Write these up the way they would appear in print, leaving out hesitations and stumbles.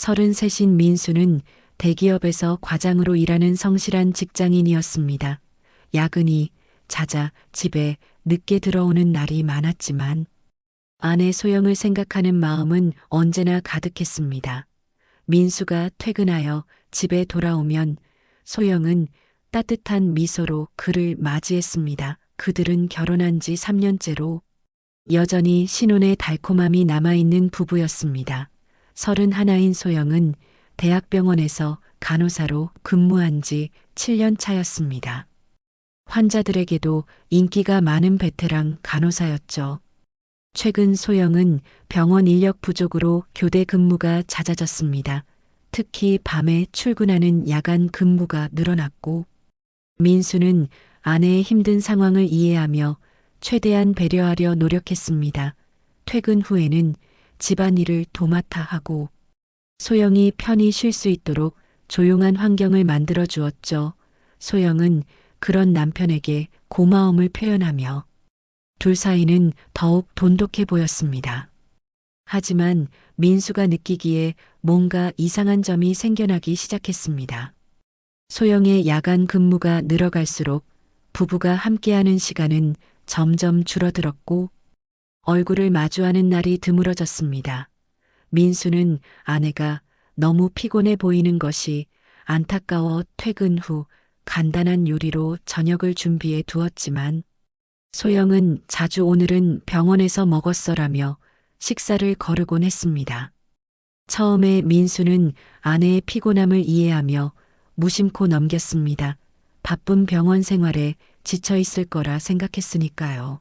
33인 민수는 대기업에서 과장으로 일하는 성실한 직장인이었습니다. 야근이 잦아 집에 늦게 들어오는 날이 많았지만 아내 소영을 생각하는 마음은 언제나 가득했습니다. 민수가 퇴근하여 집에 돌아오면 소영은 따뜻한 미소로 그를 맞이했습니다. 그들은 결혼한 지 3년째로 여전히 신혼의 달콤함이 남아있는 부부였습니다. 31인 소영은 대학병원에서 간호사로 근무한 지 7년 차였습니다. 환자들에게도 인기가 많은 베테랑 간호사였죠. 최근 소영은 병원 인력 부족으로 교대 근무가 잦아졌습니다. 특히 밤에 출근하는 야간 근무가 늘어났고, 민수는 아내의 힘든 상황을 이해하며 최대한 배려하려 노력했습니다. 퇴근 후에는 집안일을 도맡아 하고 소영이 편히 쉴 수 있도록 조용한 환경을 만들어 주었죠. 소영은 그런 남편에게 고마움을 표현하며 둘 사이는 더욱 돈독해 보였습니다. 하지만 민수가 느끼기에 뭔가 이상한 점이 생겨나기 시작했습니다. 소영의 야간 근무가 늘어갈수록 부부가 함께하는 시간은 점점 줄어들었고 얼굴을 마주하는 날이 드물어졌습니다. 민수는 아내가 너무 피곤해 보이는 것이 안타까워 퇴근 후 간단한 요리로 저녁을 준비해 두었지만 소영은 자주 오늘은 병원에서 먹었어라며 식사를 거르곤 했습니다. 처음에 민수는 아내의 피곤함을 이해하며 무심코 넘겼습니다. 바쁜 병원 생활에 지쳐 있을 거라 생각했으니까요.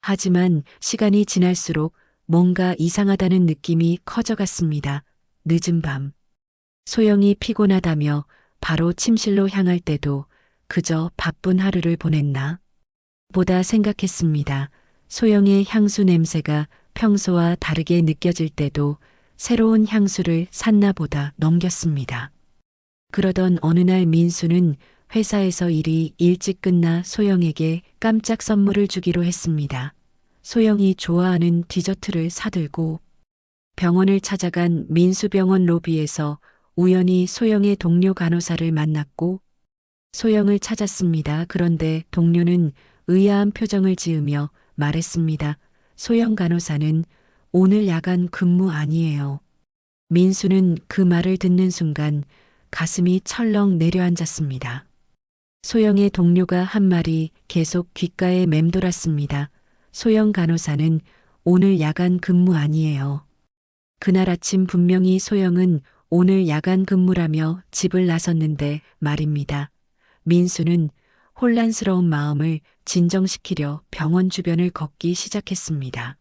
하지만 시간이 지날수록 뭔가 이상하다는 느낌이 커져갔습니다. 늦은 밤. 소영이 피곤하다며 바로 침실로 향할 때도 그저 바쁜 하루를 보냈나? 보다 생각했습니다. 소영의 향수 냄새가 평소와 다르게 느껴질 때도 새로운 향수를 샀나 보다 넘겼습니다. 그러던 어느 날 민수는 회사에서 일이 일찍 끝나 소영에게 깜짝 선물을 주기로 했습니다. 소영이 좋아하는 디저트를 사들고 병원을 찾아간 민수병원 로비에서 우연히 소영의 동료 간호사를 만났고 소영을 찾았습니다. 그런데 동료는 의아한 표정을 지으며 말했습니다. 소영 간호사는 오늘 야간 근무 아니에요. 민수는 그 말을 듣는 순간 가슴이 철렁 내려앉았습니다. 소영의 동료가 한 말이 계속 귓가에 맴돌았습니다. 소영 간호사는 오늘 야간 근무 아니에요. 그날 아침 분명히 소영은 오늘 야간 근무라며 집을 나섰는데 말입니다. 민수는 혼란스러운 마음을 진정시키려 병원 주변을 걷기 시작했습니다.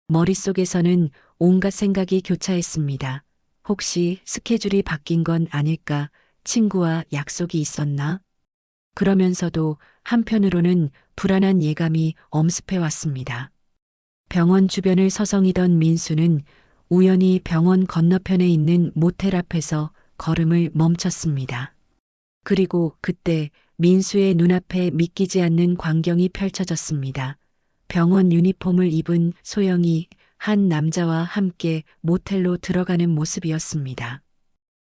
머릿속에서는 온갖 생각이 교차했습니다. 혹시 스케줄이 바뀐 건 아닐까? 친구와 약속이 있었나? 그러면서도 한편으로는 불안한 예감이 엄습해 왔습니다. 병원 주변을 서성이던 민수는 우연히 병원 건너편에 있는 모텔 앞에서 걸음을 멈췄습니다. 그리고 그때 민수의 눈앞에 믿기지 않는 광경이 펼쳐졌습니다. 병원 유니폼을 입은 소영이 한 남자와 함께 모텔로 들어가는 모습이었습니다.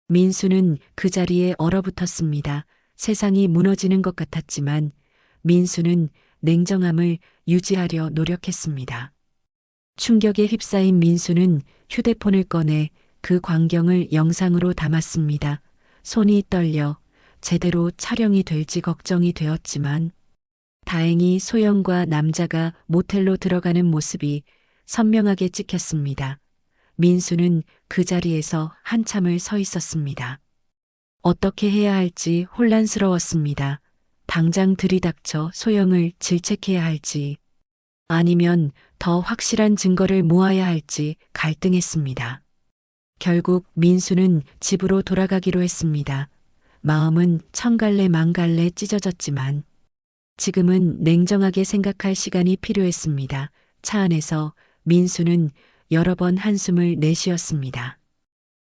민수는 그 자리에 얼어붙었습니다. 세상이 무너지는 것 같았지만 민수는 냉정함을 유지하려 노력했습니다. 충격에 휩싸인 민수는 휴대폰을 꺼내 그 광경을 영상으로 담았습니다. 손이 떨려 제대로 촬영이 될지 걱정이 되었지만 다행히 소영과 남자가 모텔로 들어가는 모습이 선명하게 찍혔습니다. 민수는 그 자리에서 한참을 서 있었습니다. 어떻게 해야 할지 혼란스러웠습니다. 당장 들이닥쳐 소영을 질책해야 할지 아니면 더 확실한 증거를 모아야 할지 갈등했습니다. 결국 민수는 집으로 돌아가기로 했습니다. 마음은 천갈래 만갈래 찢어졌지만 지금은 냉정하게 생각할 시간이 필요했습니다. 차 안에서 민수는 여러 번 한숨을 내쉬었습니다.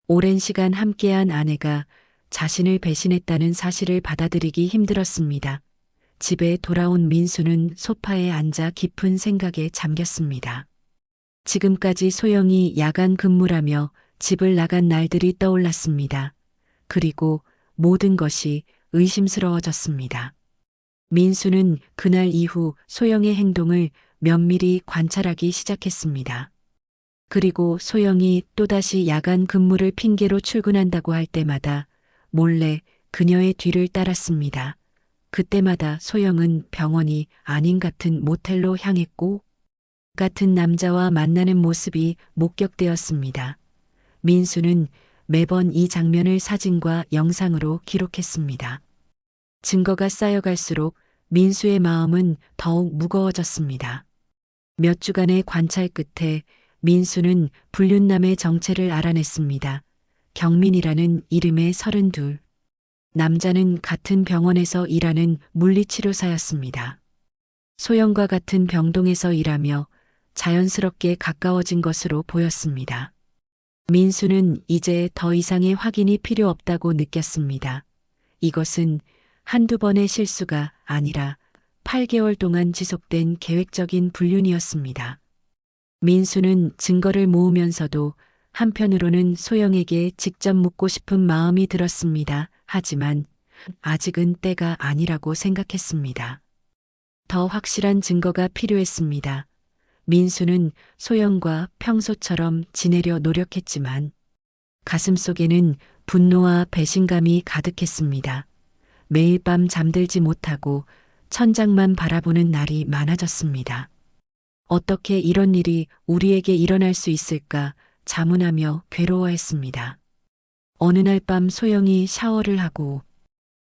오랜 시간 함께한 아내가 자신을 배신했다는 사실을 받아들이기 힘들었습니다. 집에 돌아온 민수는 소파에 앉아 깊은 생각에 잠겼습니다. 지금까지 소영이 야간 근무라며 집을 나간 날들이 떠올랐습니다. 그리고 모든 것이 의심스러워졌습니다. 민수는 그날 이후 소영의 행동을 면밀히 관찰하기 시작했습니다. 그리고 소영이 또다시 야간 근무를 핑계로 출근한다고 할 때마다 몰래 그녀의 뒤를 따랐습니다. 그때마다 소영은 병원이 아닌 같은 모텔로 향했고 같은 남자와 만나는 모습이 목격되었습니다. 민수는 매번 이 장면을 사진과 영상으로 기록했습니다. 증거가 쌓여갈수록 민수의 마음은 더욱 무거워졌습니다. 몇 주간의 관찰 끝에 민수는 불륜남의 정체를 알아냈습니다. 경민이라는 이름의 32. 남자는 같은 병원에서 일하는 물리치료사였습니다. 소영과 같은 병동에서 일하며 자연스럽게 가까워진 것으로 보였습니다. 민수는 이제 더 이상의 확인이 필요 없다고 느꼈습니다. 이것은 한두 번의 실수가 아니라 8개월 동안 지속된 계획적인 불륜이었습니다. 민수는 증거를 모으면서도 한편으로는 소영에게 직접 묻고 싶은 마음이 들었습니다. 하지만 아직은 때가 아니라고 생각했습니다. 더 확실한 증거가 필요했습니다. 민수는 소영과 평소처럼 지내려 노력했지만 가슴속에는 분노와 배신감이 가득했습니다. 매일 밤 잠들지 못하고 천장만 바라보는 날이 많아졌습니다. 어떻게 이런 일이 우리에게 일어날 수 있을까 자문하며 괴로워했습니다. 어느 날 밤 소영이 샤워를 하고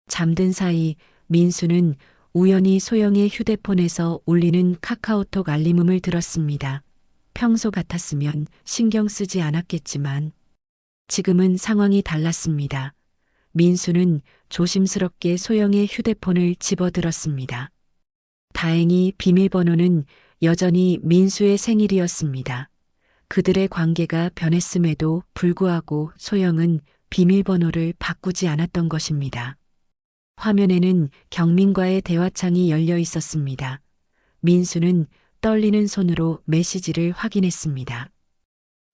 잠든 사이 민수는 우연히 소영의 휴대폰에서 울리는 카카오톡 알림음을 들었습니다. 평소 같았으면 신경 쓰지 않았겠지만 지금은 상황이 달랐습니다. 민수는 조심스럽게 소영의 휴대폰을 집어들었습니다. 다행히 비밀번호는 여전히 민수의 생일이었습니다. 그들의 관계가 변했음에도 불구하고 소영은 비밀번호를 바꾸지 않았던 것입니다. 화면에는 경민과의 대화창이 열려 있었습니다. 민수는 떨리는 손으로 메시지를 확인했습니다.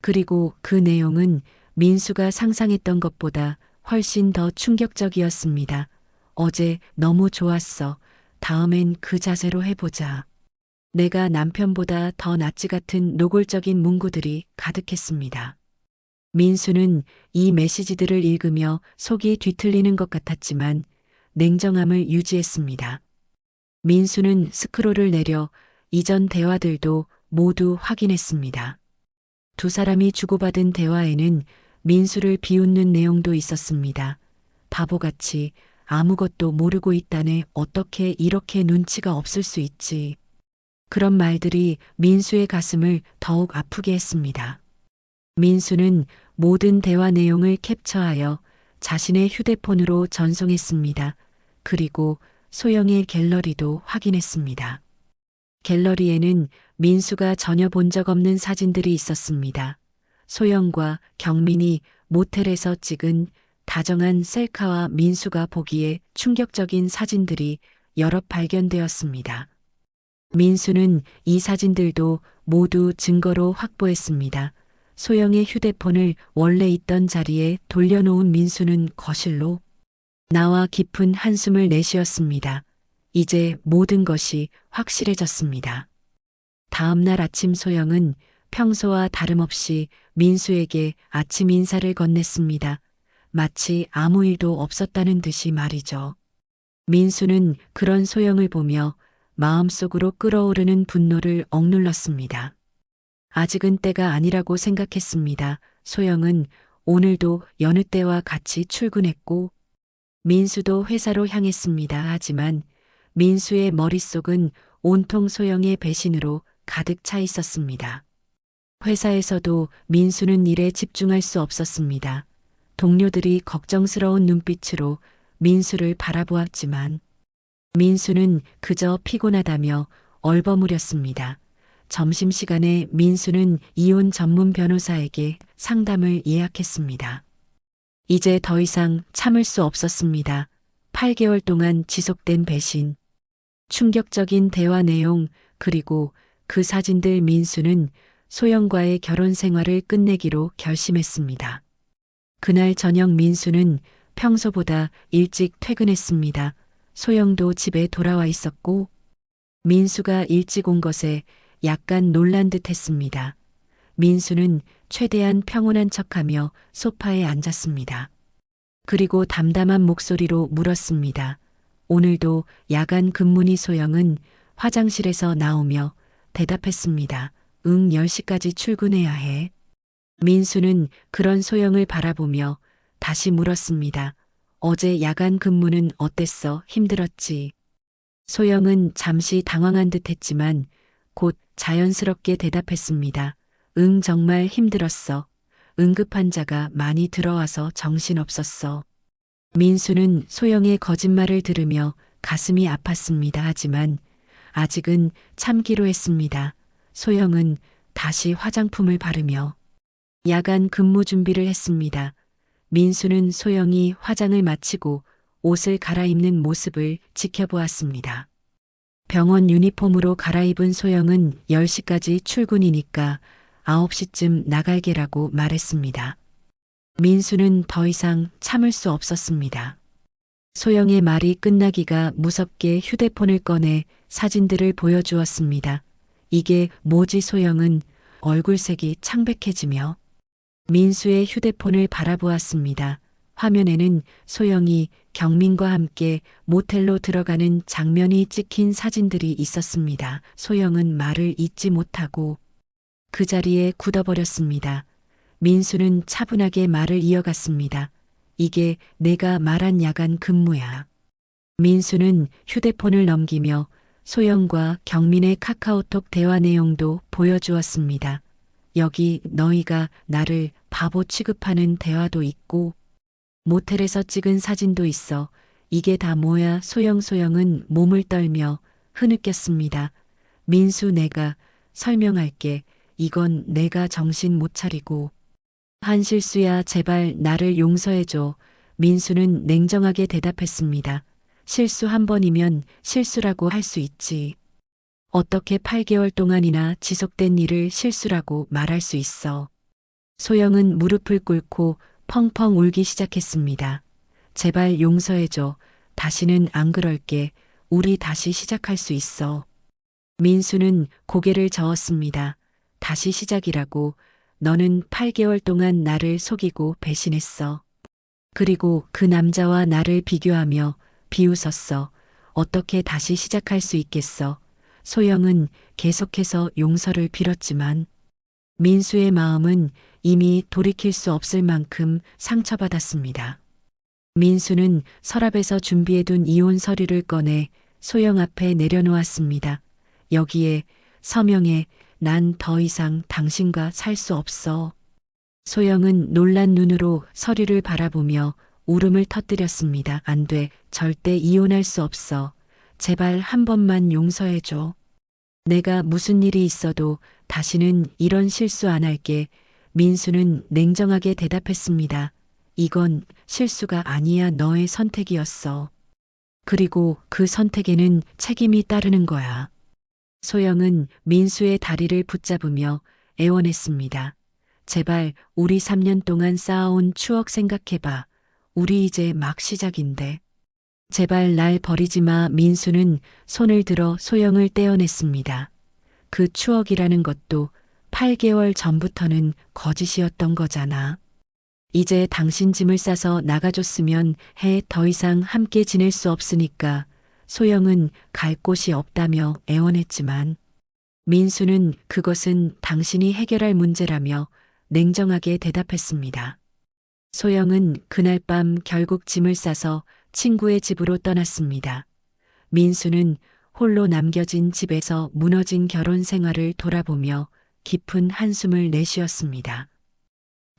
그리고 그 내용은 민수가 상상했던 것보다 훨씬 더 충격적이었습니다. 어제 너무 좋았어. 다음엔 그 자세로 해보자. 내가 남편보다 더 낫지 같은 노골적인 문구들이 가득했습니다. 민수는 이 메시지들을 읽으며 속이 뒤틀리는 것 같았지만 냉정함을 유지했습니다. 민수는 스크롤을 내려 이전 대화들도 모두 확인했습니다. 두 사람이 주고받은 대화에는 민수를 비웃는 내용도 있었습니다. 바보같이 아무것도 모르고 있다네 어떻게 이렇게 눈치가 없을 수 있지. 그런 말들이 민수의 가슴을 더욱 아프게 했습니다. 민수는 모든 대화 내용을 캡처하여 자신의 휴대폰으로 전송했습니다. 그리고 소영의 갤러리도 확인했습니다. 갤러리에는 민수가 전혀 본 적 없는 사진들이 있었습니다. 소영과 경민이 모텔에서 찍은 다정한 셀카와 민수가 보기에 충격적인 사진들이 여럿 발견되었습니다. 민수는 이 사진들도 모두 증거로 확보했습니다. 소영의 휴대폰을 원래 있던 자리에 돌려놓은 민수는 거실로 나와 깊은 한숨을 내쉬었습니다. 이제 모든 것이 확실해졌습니다. 다음 날 아침 소영은 평소와 다름없이 민수에게 아침 인사를 건넸습니다. 마치 아무 일도 없었다는 듯이 말이죠. 민수는 그런 소영을 보며 마음속으로 끓어오르는 분노를 억눌렀습니다. 아직은 때가 아니라고 생각했습니다. 소영은 오늘도 여느 때와 같이 출근했고 민수도 회사로 향했습니다. 하지만 민수의 머릿속은 온통 소영의 배신으로 가득 차 있었습니다. 회사에서도 민수는 일에 집중할 수 없었습니다. 동료들이 걱정스러운 눈빛으로 민수를 바라보았지만 민수는 그저 피곤하다며 얼버무렸습니다. 점심시간에 민수는 이혼 전문 변호사에게 상담을 예약했습니다. 이제 더 이상 참을 수 없었습니다. 8개월 동안 지속된 배신, 충격적인 대화 내용, 그리고 그 사진들. 민수는 소영과의 결혼 생활을 끝내기로 결심했습니다. 그날 저녁 민수는 평소보다 일찍 퇴근했습니다. 소영도 집에 돌아와 있었고 민수가 일찍 온 것에 약간 놀란 듯 했습니다. 민수는 최대한 평온한 척하며 소파에 앉았습니다. 그리고 담담한 목소리로 물었습니다. 오늘도 야간 근무니 소영은 화장실에서 나오며 대답했습니다. 응, 10시까지 출근해야 해. 민수는 그런 소영을 바라보며 다시 물었습니다. 어제 야간 근무는 어땠어? 힘들었지? 소영은 잠시 당황한 듯 했지만 곧 자연스럽게 대답했습니다. 응, 정말 힘들었어. 응급환자가 많이 들어와서 정신없었어. 민수는 소영의 거짓말을 들으며 가슴이 아팠습니다. 하지만 아직은 참기로 했습니다. 소영은 다시 화장품을 바르며 야간 근무 준비를 했습니다. 민수는 소영이 화장을 마치고 옷을 갈아입는 모습을 지켜보았습니다. 병원 유니폼으로 갈아입은 소영은 10시까지 출근이니까 9시쯤 나갈게라고 말했습니다. 민수는 더 이상 참을 수 없었습니다. 소영의 말이 끝나기가 무섭게 휴대폰을 꺼내 사진들을 보여주었습니다. 이게 뭐지? 소영은 얼굴색이 창백해지며 민수의 휴대폰을 바라보았습니다. 화면에는 소영이 경민과 함께 모텔로 들어가는 장면이 찍힌 사진들이 있었습니다. 소영은 말을 잇지 못하고 그 자리에 굳어버렸습니다. 민수는 차분하게 말을 이어갔습니다. 이게 내가 말한 야간 근무야. 민수는 휴대폰을 넘기며 소영과 경민의 카카오톡 대화 내용도 보여주었습니다. 여기 너희가 나를 바보 취급하는 대화도 있고 모텔에서 찍은 사진도 있어. 이게 다 뭐야? 소영은 몸을 떨며 흐느꼈습니다. 민수, 내가 설명할게. 이건 내가 정신 못 차리고 한 실수야. 제발 나를 용서해줘. 민수는 냉정하게 대답했습니다. 실수 한 번이면 실수라고 할 수 있지. 어떻게 8개월 동안이나 지속된 일을 실수라고 말할 수 있어. 소영은 무릎을 꿇고 펑펑 울기 시작했습니다. 제발 용서해줘. 다시는 안 그럴게. 우리 다시 시작할 수 있어. 민수는 고개를 저었습니다. 다시 시작이라고. 너는 8개월 동안 나를 속이고 배신했어. 그리고 그 남자와 나를 비교하며 비웃었어. 어떻게 다시 시작할 수 있겠어. 소영은 계속해서 용서를 빌었지만 민수의 마음은 이미 돌이킬 수 없을 만큼 상처받았습니다. 민수는 서랍에서 준비해둔 이혼 서류를 꺼내 소영 앞에 내려놓았습니다. 여기에 서명해 난 더 이상 당신과 살 수 없어. 소영은 놀란 눈으로 서류를 바라보며 울음을 터뜨렸습니다. 안 돼. 절대 이혼할 수 없어. 제발 한 번만 용서해줘. 내가 무슨 일이 있어도 다시는 이런 실수 안 할게. 민수는 냉정하게 대답했습니다. 이건 실수가 아니야. 너의 선택이었어. 그리고 그 선택에는 책임이 따르는 거야. 소영은 민수의 다리를 붙잡으며 애원했습니다. 제발 우리 3년 동안 쌓아온 추억 생각해봐. 우리 이제 막 시작인데. 제발 날 버리지 마. 민수는 손을 들어 소영을 떼어냈습니다. 그 추억이라는 것도 8개월 전부터는 거짓이었던 거잖아. 이제 당신 짐을 싸서 나가줬으면 해. 더 이상 함께 지낼 수 없으니까. 소영은 갈 곳이 없다며 애원했지만 민수는 그것은 당신이 해결할 문제라며 냉정하게 대답했습니다. 소영은 그날 밤 결국 짐을 싸서 친구의 집으로 떠났습니다. 민수는 홀로 남겨진 집에서 무너진 결혼 생활을 돌아보며 깊은 한숨을 내쉬었습니다.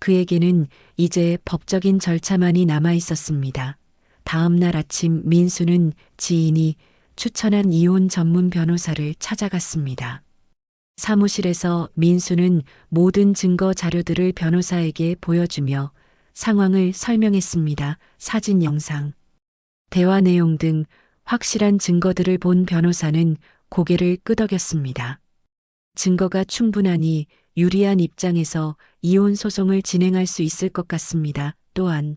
그에게는 이제 법적인 절차만이 남아 있었습니다. 다음 날 아침 민수는 지인이 추천한 이혼 전문 변호사를 찾아갔습니다. 사무실에서 민수는 모든 증거 자료들을 변호사에게 보여주며 상황을 설명했습니다. 사진, 영상, 대화 내용 등 확실한 증거들을 본 변호사는 고개를 끄덕였습니다. 증거가 충분하니 유리한 입장에서 이혼 소송을 진행할 수 있을 것 같습니다. 또한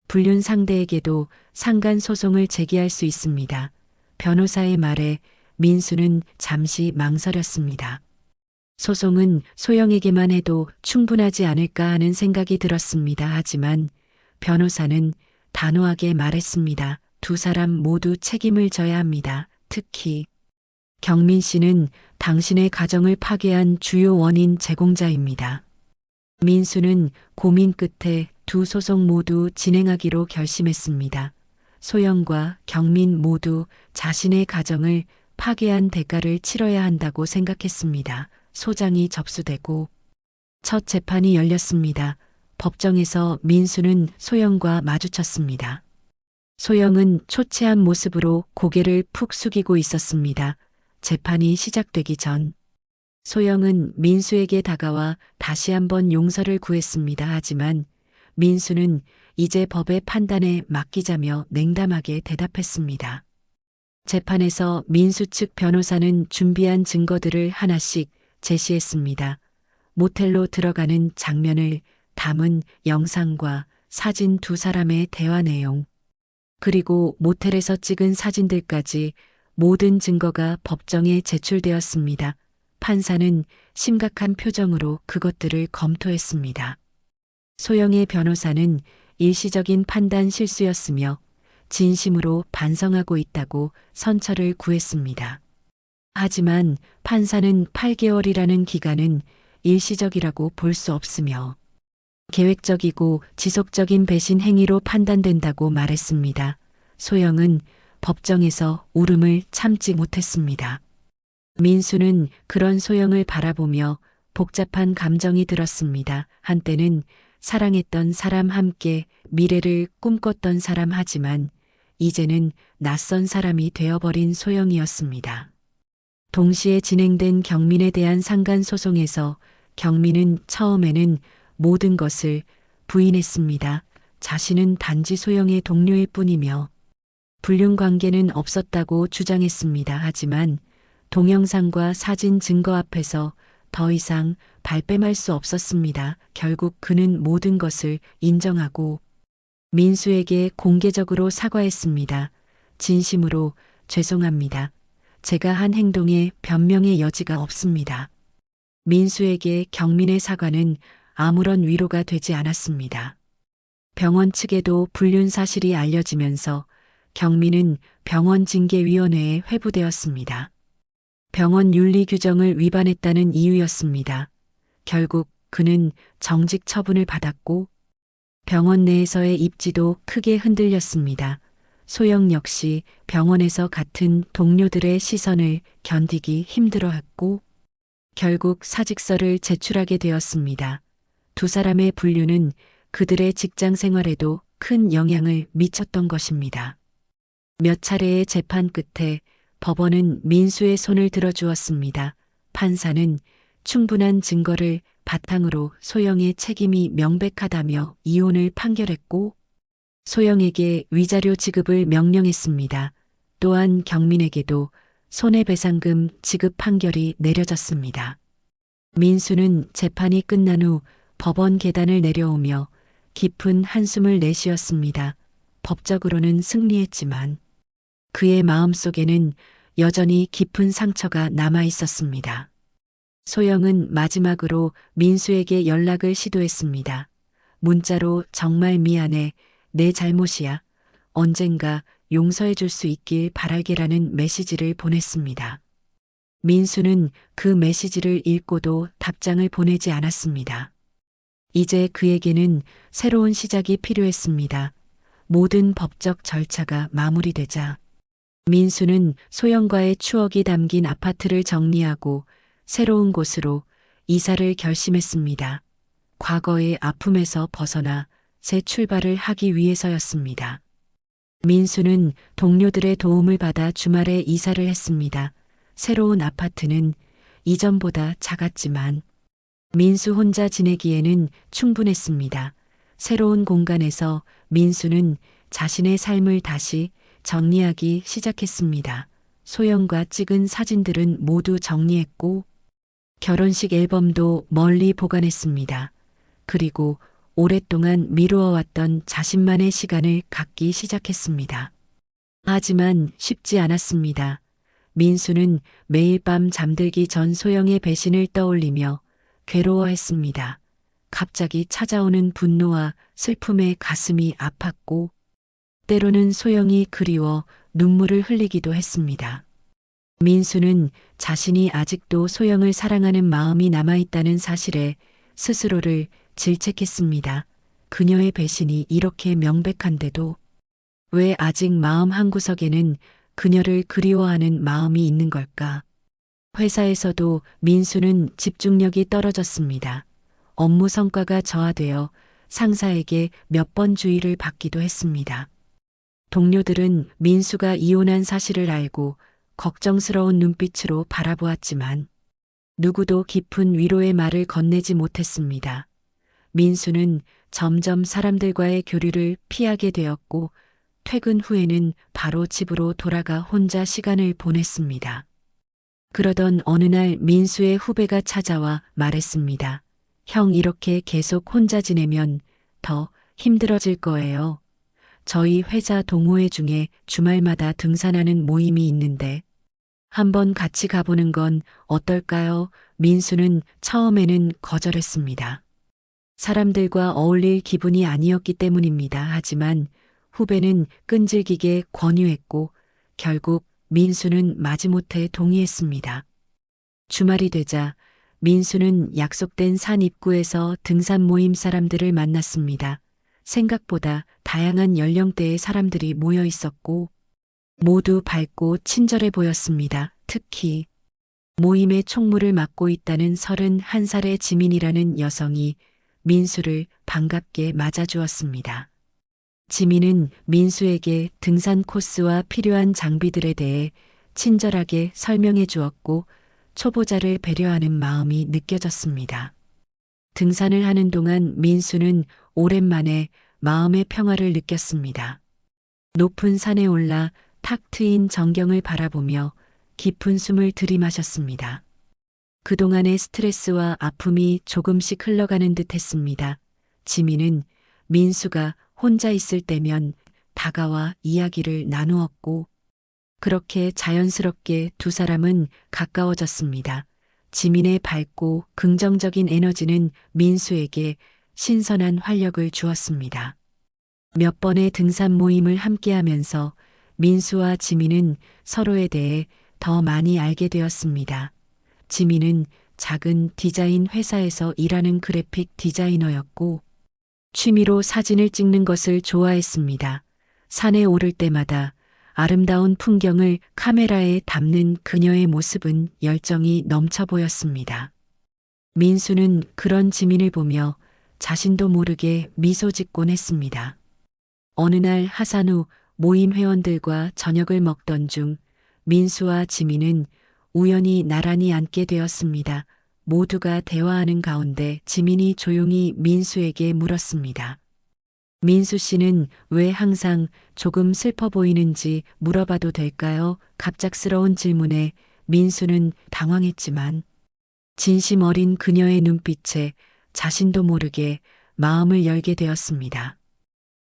불륜 상대에게도 상간 소송을 제기할 수 있습니다. 변호사의 말에 민수는 잠시 망설였습니다. 소송은 소영에게만 해도 충분하지 않을까 하는 생각이 들었습니다. 하지만 변호사는 단호하게 말했습니다. 두 사람 모두 책임을 져야 합니다. 특히 경민 씨는 당신의 가정을 파괴한 주요 원인 제공자입니다. 민수는 고민 끝에 두 소송 모두 진행하기로 결심했습니다. 소영과 경민 모두 자신의 가정을 파괴한 대가를 치러야 한다고 생각했습니다. 소장이 접수되고 첫 재판이 열렸습니다. 법정에서 민수는 소영과 마주쳤습니다. 소영은 초췌한 모습으로 고개를 푹 숙이고 있었습니다. 재판이 시작되기 전 소영은 민수에게 다가와 다시 한번 용서를 구했습니다. 하지만 민수는 이제 법의 판단에 맡기자며 냉담하게 대답했습니다. 재판에서 민수 측 변호사는 준비한 증거들을 하나씩 제시했습니다. 모텔로 들어가는 장면을 담은 영상과 사진 두 사람의 대화 내용, 그리고 모텔에서 찍은 사진들까지 모든 증거가 법정에 제출되었습니다. 판사는 심각한 표정으로 그것들을 검토했습니다. 소영의 변호사는 일시적인 판단 실수였으며 진심으로 반성하고 있다고 선처를 구했습니다. 하지만 판사는 8개월이라는 기간은 일시적이라고 볼 수 없으며 계획적이고 지속적인 배신 행위로 판단된다고 말했습니다. 소영은 법정에서 울음을 참지 못했습니다. 민수는 그런 소영을 바라보며 복잡한 감정이 들었습니다. 한때는 사랑했던 사람, 함께 미래를 꿈꿨던 사람, 하지만 이제는 낯선 사람이 되어버린 소영이었습니다. 동시에 진행된 경민에 대한 상간 소송에서 경민은 처음에는 모든 것을 부인했습니다. 자신은 단지 소영의 동료일 뿐이며 불륜 관계는 없었다고 주장했습니다. 하지만 동영상과 사진 증거 앞에서 더 이상 발뺌할 수 없었습니다. 결국 그는 모든 것을 인정하고 민수에게 공개적으로 사과했습니다. 진심으로 죄송합니다. 제가 한 행동에 변명의 여지가 없습니다. 민수에게 경민의 사과는 아무런 위로가 되지 않았습니다. 병원 측에도 불륜 사실이 알려지면서 경민은 병원 징계위원회에 회부되었습니다. 병원 윤리 규정을 위반했다는 이유였습니다. 결국 그는 정직 처분을 받았고 병원 내에서의 입지도 크게 흔들렸습니다. 소영 역시 병원에서 같은 동료들의 시선을 견디기 힘들어했고 결국 사직서를 제출하게 되었습니다. 두 사람의 불륜은 그들의 직장 생활에도 큰 영향을 미쳤던 것입니다. 몇 차례의 재판 끝에 법원은 민수의 손을 들어주었습니다. 판사는 충분한 증거를 바탕으로 소영의 책임이 명백하다며 이혼을 판결했고 소영에게 위자료 지급을 명령했습니다. 또한 경민에게도 손해배상금 지급 판결이 내려졌습니다. 민수는 재판이 끝난 후 법원 계단을 내려오며 깊은 한숨을 내쉬었습니다. 법적으로는 승리했지만 그의 마음속에는 여전히 깊은 상처가 남아 있었습니다. 소영은 마지막으로 민수에게 연락을 시도했습니다. 문자로 정말 미안해, 내 잘못이야, 언젠가 용서해 줄 수 있길 바랄게라는 메시지를 보냈습니다. 민수는 그 메시지를 읽고도 답장을 보내지 않았습니다. 이제 그에게는 새로운 시작이 필요했습니다. 모든 법적 절차가 마무리되자 민수는 소영과의 추억이 담긴 아파트를 정리하고 새로운 곳으로 이사를 결심했습니다. 과거의 아픔에서 벗어나 새 출발을 하기 위해서였습니다. 민수는 동료들의 도움을 받아 주말에 이사를 했습니다. 새로운 아파트는 이전보다 작았지만 민수 혼자 지내기에는 충분했습니다. 새로운 공간에서 민수는 자신의 삶을 다시 정리하기 시작했습니다. 소영과 찍은 사진들은 모두 정리했고 결혼식 앨범도 멀리 보관했습니다. 그리고 오랫동안 미루어왔던 자신만의 시간을 갖기 시작했습니다. 하지만 쉽지 않았습니다. 민수는 매일 밤 잠들기 전 소영의 배신을 떠올리며 괴로워했습니다. 갑자기 찾아오는 분노와 슬픔에 가슴이 아팠고 때로는 소영이 그리워 눈물을 흘리기도 했습니다. 민수는 자신이 아직도 소영을 사랑하는 마음이 남아있다는 사실에 스스로를 질책했습니다. 그녀의 배신이 이렇게 명백한데도 왜 아직 마음 한구석에는 그녀를 그리워하는 마음이 있는 걸까? 회사에서도 민수는 집중력이 떨어졌습니다. 업무 성과가 저하되어 상사에게 몇 번 주의를 받기도 했습니다. 동료들은 민수가 이혼한 사실을 알고 걱정스러운 눈빛으로 바라보았지만 누구도 깊은 위로의 말을 건네지 못했습니다. 민수는 점점 사람들과의 교류를 피하게 되었고 퇴근 후에는 바로 집으로 돌아가 혼자 시간을 보냈습니다. 그러던 어느 날 민수의 후배가 찾아와 말했습니다. 형 이렇게 계속 혼자 지내면 더 힘들어질 거예요. 저희 회사 동호회 중에 주말마다 등산하는 모임이 있는데 한번 같이 가보는 건 어떨까요? 민수는 처음에는 거절했습니다. 사람들과 어울릴 기분이 아니었기 때문입니다. 하지만 후배는 끈질기게 권유했고 결국 민수는 마지못해 동의했습니다. 주말이 되자 민수는 약속된 산 입구에서 등산 모임 사람들을 만났습니다. 생각보다 다양한 연령대의 사람들이 모여 있었고 모두 밝고 친절해 보였습니다. 특히 모임의 총무를 맡고 있다는 31살의 지민이라는 여성이 민수를 반갑게 맞아주었습니다. 지민은 민수에게 등산 코스와 필요한 장비들에 대해 친절하게 설명해 주었고 초보자를 배려하는 마음이 느껴졌습니다. 등산을 하는 동안 민수는 오랜만에 마음의 평화를 느꼈습니다. 높은 산에 올라 탁 트인 전경을 바라보며 깊은 숨을 들이마셨습니다. 그동안의 스트레스와 아픔이 조금씩 흘러가는 듯 했습니다. 지민은 민수가 혼자 있을 때면 다가와 이야기를 나누었고 그렇게 자연스럽게 두 사람은 가까워졌습니다. 지민의 밝고 긍정적인 에너지는 민수에게 신선한 활력을 주었습니다. 몇 번의 등산 모임을 함께하면서 민수와 지민은 서로에 대해 더 많이 알게 되었습니다. 지민은 작은 디자인 회사에서 일하는 그래픽 디자이너였고 취미로 사진을 찍는 것을 좋아했습니다. 산에 오를 때마다 아름다운 풍경을 카메라에 담는 그녀의 모습은 열정이 넘쳐 보였습니다. 민수는 그런 지민을 보며 자신도 모르게 미소 짓곤 했습니다. 어느 날 하산 후 모임 회원들과 저녁을 먹던 중 민수와 지민은 우연히 나란히 앉게 되었습니다. 모두가 대화하는 가운데 지민이 조용히 민수에게 물었습니다. 민수 씨는 왜 항상 조금 슬퍼 보이는지 물어봐도 될까요? 갑작스러운 질문에 민수는 당황했지만 진심 어린 그녀의 눈빛에 자신도 모르게 마음을 열게 되었습니다.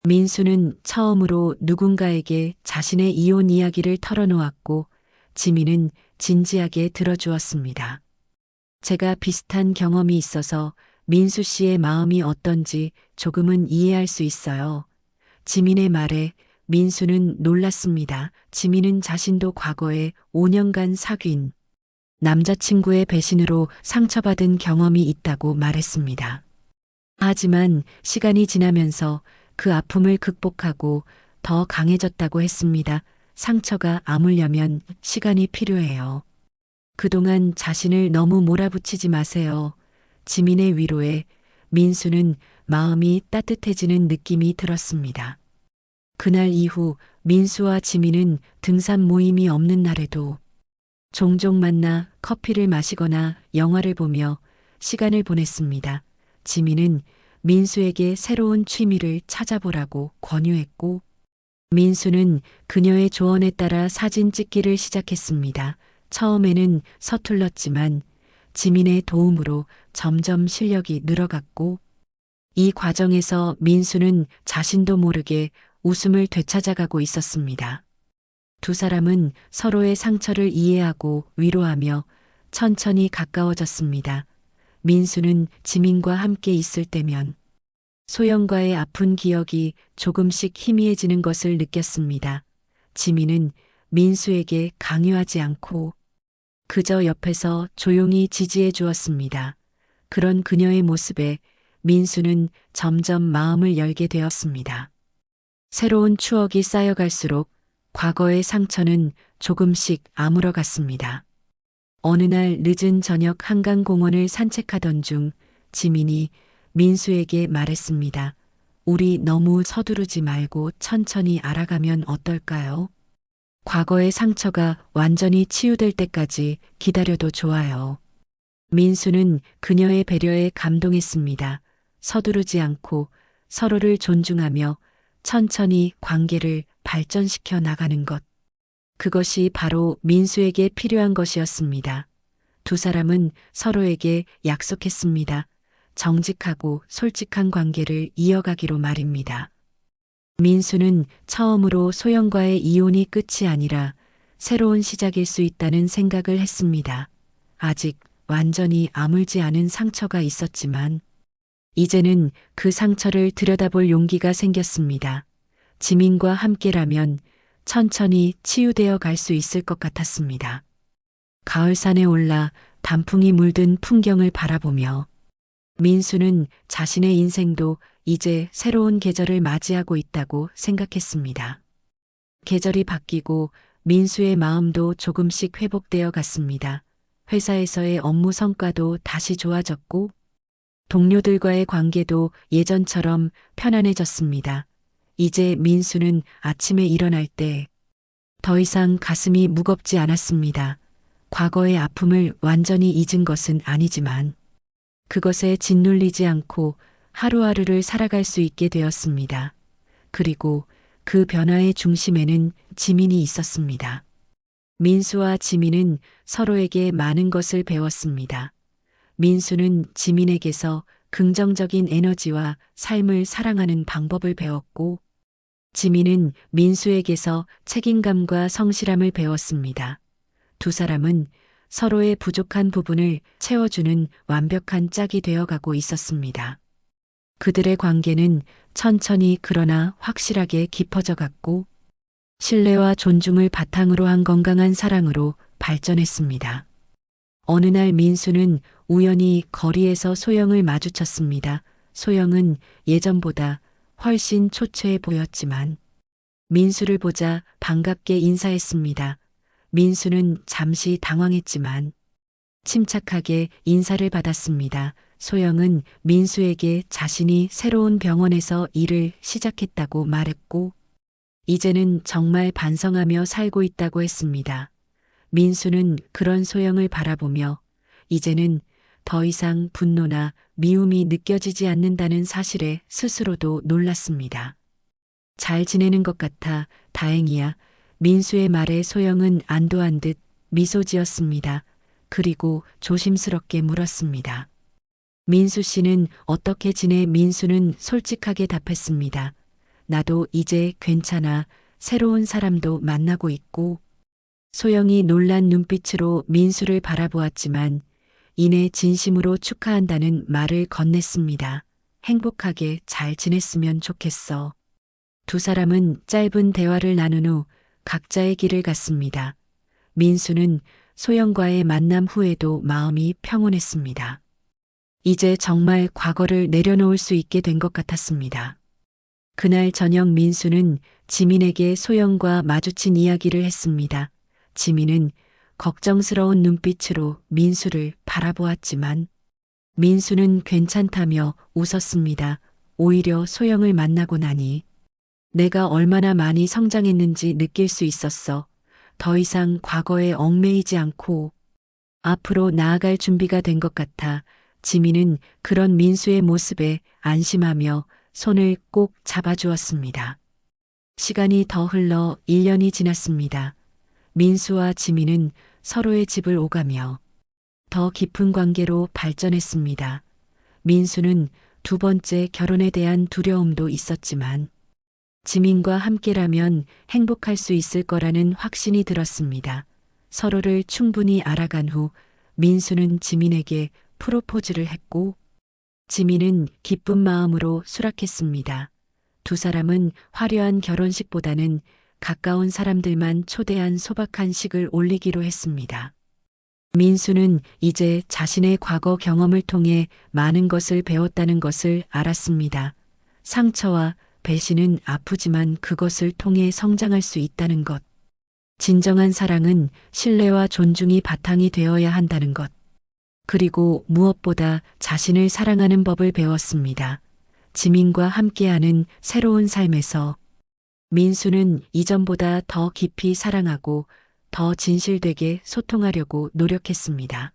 민수는 처음으로 누군가에게 자신의 이혼 이야기를 털어놓았고 지민은 진지하게 들어주었습니다. 제가 비슷한 경험이 있어서 민수 씨의 마음이 어떤지 조금은 이해할 수 있어요. 지민의 말에 민수는 놀랐습니다. 지민은 자신도 과거에 5년간 사귄 남자친구의 배신으로 상처받은 경험이 있다고 말했습니다. 하지만 시간이 지나면서 그 아픔을 극복하고 더 강해졌다고 했습니다. 상처가 아물려면 시간이 필요해요. 그동안 자신을 너무 몰아붙이지 마세요. 지민의 위로에 민수는 마음이 따뜻해지는 느낌이 들었습니다. 그날 이후 민수와 지민은 등산 모임이 없는 날에도 종종 만나 커피를 마시거나 영화를 보며 시간을 보냈습니다. 지민은 민수에게 새로운 취미를 찾아보라고 권유했고 민수는 그녀의 조언에 따라 사진 찍기를 시작했습니다. 처음에는 서툴렀지만 지민의 도움으로 점점 실력이 늘어갔고, 이 과정에서 민수는 자신도 모르게 웃음을 되찾아가고 있었습니다. 두 사람은 서로의 상처를 이해하고 위로하며 천천히 가까워졌습니다. 민수는 지민과 함께 있을 때면 소영과의 아픈 기억이 조금씩 희미해지는 것을 느꼈습니다. 지민은 민수에게 강요하지 않고 그저 옆에서 조용히 지지해 주었습니다. 그런 그녀의 모습에 민수는 점점 마음을 열게 되었습니다. 새로운 추억이 쌓여갈수록 과거의 상처는 조금씩 아물어갔습니다. 어느 날 늦은 저녁 한강공원을 산책하던 중 지민이 민수에게 말했습니다. 우리 너무 서두르지 말고 천천히 알아가면 어떨까요? 과거의 상처가 완전히 치유될 때까지 기다려도 좋아요. 민수는 그녀의 배려에 감동했습니다. 서두르지 않고 서로를 존중하며 천천히 관계를 발전시켜 나가는 것. 그것이 바로 민수에게 필요한 것이었습니다. 두 사람은 서로에게 약속했습니다. 정직하고 솔직한 관계를 이어가기로 말입니다. 민수는 처음으로 소영과의 이혼이 끝이 아니라 새로운 시작일 수 있다는 생각을 했습니다. 아직 완전히 아물지 않은 상처가 있었지만 이제는 그 상처를 들여다볼 용기가 생겼습니다. 지민과 함께라면 천천히 치유되어 갈 수 있을 것 같았습니다. 가을산에 올라 단풍이 물든 풍경을 바라보며 민수는 자신의 인생도 이제 새로운 계절을 맞이하고 있다고 생각했습니다. 계절이 바뀌고 민수의 마음도 조금씩 회복되어 갔습니다. 회사에서의 업무 성과도 다시 좋아졌고 동료들과의 관계도 예전처럼 편안해졌습니다. 이제 민수는 아침에 일어날 때 더 이상 가슴이 무겁지 않았습니다. 과거의 아픔을 완전히 잊은 것은 아니지만 그것에 짓눌리지 않고 하루하루를 살아갈 수 있게 되었습니다. 그리고 그 변화의 중심에는 지민이 있었습니다. 민수와 지민은 서로에게 많은 것을 배웠습니다. 민수는 지민에게서 긍정적인 에너지와 삶을 사랑하는 방법을 배웠고, 지민은 민수에게서 책임감과 성실함을 배웠습니다. 두 사람은 서로의 부족한 부분을 채워주는 완벽한 짝이 되어가고 있었습니다. 그들의 관계는 천천히 그러나 확실하게 깊어져 갔고, 신뢰와 존중을 바탕으로 한 건강한 사랑으로 발전했습니다. 어느 날 민수는 우연히 거리에서 소영을 마주쳤습니다. 소영은 예전보다 훨씬 초췌해 보였지만 민수를 보자 반갑게 인사했습니다. 민수는 잠시 당황했지만 침착하게 인사를 받았습니다. 소영은 민수에게 자신이 새로운 병원에서 일을 시작했다고 말했고 이제는 정말 반성하며 살고 있다고 했습니다. 민수는 그런 소영을 바라보며 이제는 더 이상 분노나 미움이 느껴지지 않는다는 사실에 스스로도 놀랐습니다. 잘 지내는 것 같아 다행이야. 민수의 말에 소영은 안도한 듯 미소 지었습니다. 그리고 조심스럽게 물었습니다. 민수 씨는 어떻게 지내? 민수는 솔직하게 답했습니다. 나도 이제 괜찮아. 새로운 사람도 만나고 있고. 소영이 놀란 눈빛으로 민수를 바라보았지만 이내 진심으로 축하한다는 말을 건넸습니다. 행복하게 잘 지냈으면 좋겠어. 두 사람은 짧은 대화를 나눈 후 각자의 길을 갔습니다. 민수는 소영과의 만남 후에도 마음이 평온했습니다. 이제 정말 과거를 내려놓을 수 있게 된 것 같았습니다. 그날 저녁 민수는 지민에게 소영과 마주친 이야기를 했습니다. 지민은 걱정스러운 눈빛으로 민수를 바라보았지만 민수는 괜찮다며 웃었습니다. 오히려 소영을 만나고 나니 내가 얼마나 많이 성장했는지 느낄 수 있었어. 더 이상 과거에 얽매이지 않고 앞으로 나아갈 준비가 된 것 같아. 지민은 그런 민수의 모습에 안심하며 손을 꼭 잡아주었습니다. 시간이 더 흘러 1년이 지났습니다. 민수와 지민은 서로의 집을 오가며 더 깊은 관계로 발전했습니다. 민수는 두 번째 결혼에 대한 두려움도 있었지만 지민과 함께라면 행복할 수 있을 거라는 확신이 들었습니다. 서로를 충분히 알아간 후 민수는 지민에게 프로포즈를 했고 지민은 기쁜 마음으로 수락했습니다. 두 사람은 화려한 결혼식보다는 가까운 사람들만 초대한 소박한 식을 올리기로 했습니다. 민수는 이제 자신의 과거 경험을 통해 많은 것을 배웠다는 것을 알았습니다. 상처와 배신은 아프지만 그것을 통해 성장할 수 있다는 것. 진정한 사랑은 신뢰와 존중이 바탕이 되어야 한다는 것. 그리고 무엇보다 자신을 사랑하는 법을 배웠습니다. 지민과 함께하는 새로운 삶에서 민수는 이전보다 더 깊이 사랑하고 더 진실되게 소통하려고 노력했습니다.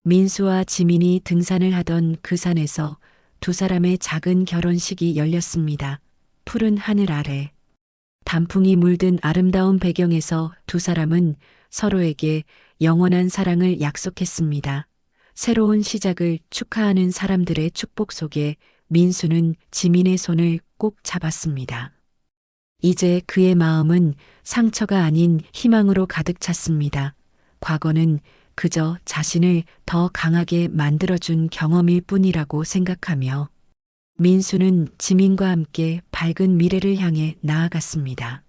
민수와 지민이 등산을 하던 그 산에서 두 사람의 작은 결혼식이 열렸습니다. 푸른 하늘 아래 단풍이 물든 아름다운 배경에서 두 사람은 서로에게 영원한 사랑을 약속했습니다. 새로운 시작을 축하하는 사람들의 축복 속에 민수는 지민의 손을 꼭 잡았습니다. 이제 그의 마음은 상처가 아닌 희망으로 가득 찼습니다. 과거는 그저 자신을 더 강하게 만들어준 경험일 뿐이라고 생각하며 민수는 지민과 함께 밝은 미래를 향해 나아갔습니다.